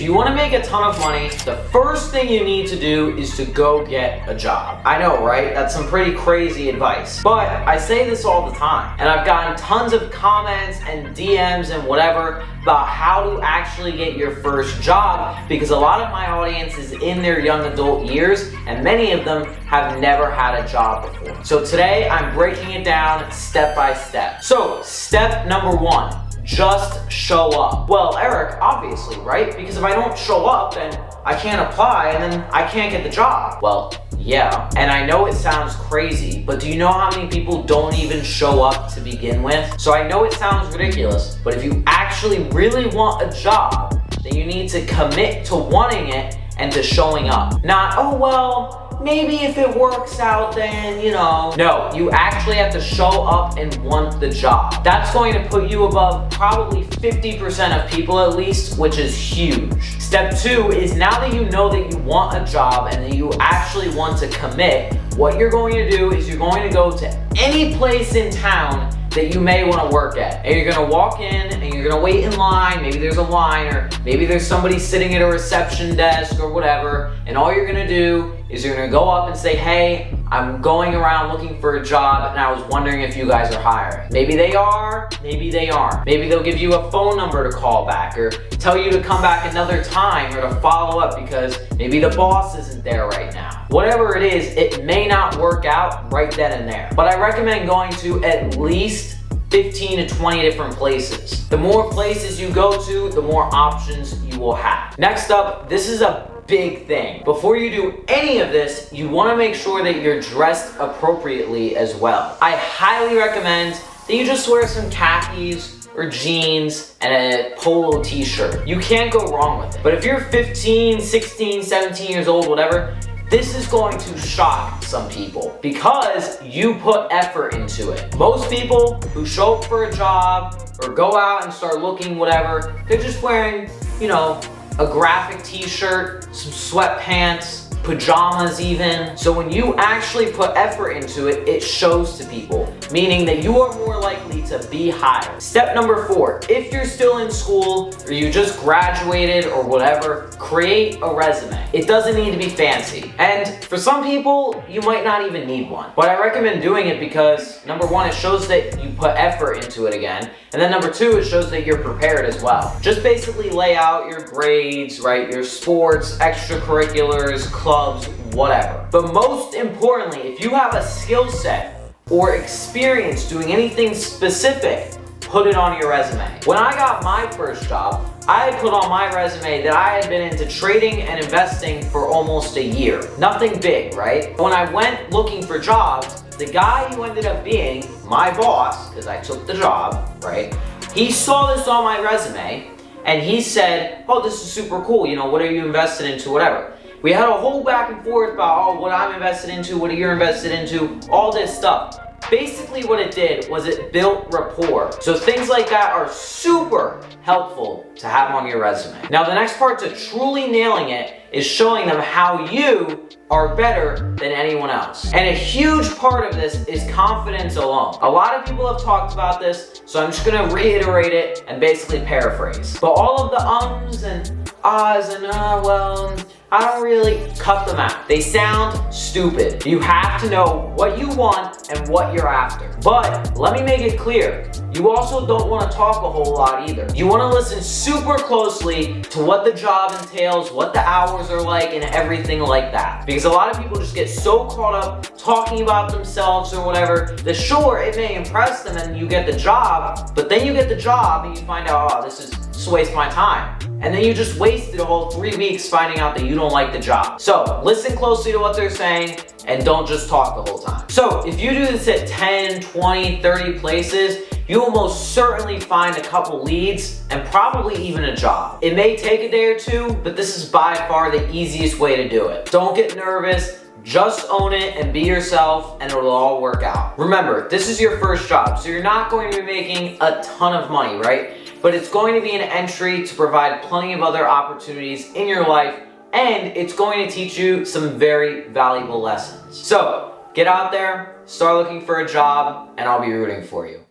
you want to make a ton of money, the first thing you need to do is to go get a job. I know, right? That's some pretty crazy advice. But I say this all the time, and I've gotten tons of comments and DMs and whatever about how to actually get your first job, because a lot of my audience is in their young adult years, and many of them have never had a job before. So today I'm breaking it down step by step. So step number one, just show up. Well, Eric, obviously, right? Because if I don't show up, then I can't apply and then I can't get the job. Well, yeah. And I know it sounds crazy, but do you know how many people don't even show up to begin with? So I know it sounds ridiculous, but if you actually really want a job, then you need to commit to wanting it and to showing up. Not, oh, well, maybe if it works out, then, you know. No, you actually have to show up and want the job. That's going to put you above probably 50% of people at least, which is huge. Step two is, now that you know that you want a job and that you actually want to commit, what you're going to do is you're going to go to any place in town that you may want to work at. And you're gonna walk in and you're gonna wait in line. Maybe there's a line, or maybe there's somebody sitting at a reception desk or whatever. And all you're gonna do is you're gonna go up and say, hey, I'm going around looking for a job and I was wondering if you guys are hiring. Maybe they are, maybe they aren't. Maybe they'll give you a phone number to call back, or tell you to come back another time, or to follow up because maybe the boss isn't there right now. Whatever it is, it may not work out right then and there. But I recommend going to at least 15 to 20 different places. The more places you go to, the more options you will have. Next up, this is a big thing. Before you do any of this, you want to make sure that you're dressed appropriately as well. I highly recommend that you just wear some khakis or jeans and a polo t-shirt. You can't go wrong with it. But if you're 15, 16, 17 years old, whatever, this is going to shock some people because you put effort into it. Most people who show up for a job or go out and start looking whatever, they're just wearing, you know, a graphic t-shirt, some sweatpants, pajamas even. So when you actually put effort into it, it shows to people, meaning that you are more likely to be hired. Step number four, if you're still in school or you just graduated or whatever, create a resume. It doesn't need to be fancy. And for some people, you might not even need one. But I recommend doing it because number one, it shows that you put effort into it again. And then number two, it shows that you're prepared as well. Just basically lay out your grades, right? Your sports, extracurriculars, clubs, whatever. But most importantly, if you have a skill set or experience doing anything specific, put it on your resume. When I got my first job, I had put on my resume that I had been into trading and investing for almost a year. Nothing big, right? When I went looking for jobs, the guy who ended up being my boss, because I took the job, right? He saw this on my resume and he said, oh, this is super cool. You know, what are you invested into, whatever. We had a whole back and forth about, oh, what I'm invested into, what you're invested into, all this stuff. Basically what it did was it built rapport. So things like that are super helpful to have on your resume. Now the next part to truly nailing it is showing them how you are better than anyone else. And a huge part of this is confidence alone. A lot of people have talked about this, so I'm just gonna reiterate it and basically paraphrase. But all of the ums and ahs and well, I don't really cut them out. They sound stupid. You have to know what you want and what you're after. But let me make it clear, you also don't want to talk a whole lot either. You want to listen super closely to what the job entails, what the hours are like, and everything like that. Because a lot of people just get so caught up talking about themselves or whatever that sure, it may impress them and you get the job, but then you get the job and you find out, oh, this is just a waste of my time. And then you just wasted a whole 3 weeks finding out that you don't like the job. So listen closely to what they're saying and don't just talk the whole time. So if you do this at 10, 20, 30 places, you will most certainly find a couple leads and probably even a job. It may take a day or two, but this is by far the easiest way to do it. Don't get nervous. Just own it and be yourself and it'll all work out. Remember, this is your first job, so you're not going to be making a ton of money, right? But it's going to be an entry to provide plenty of other opportunities in your life, and it's going to teach you some very valuable lessons. So get out there, start looking for a job, and I'll be rooting for you.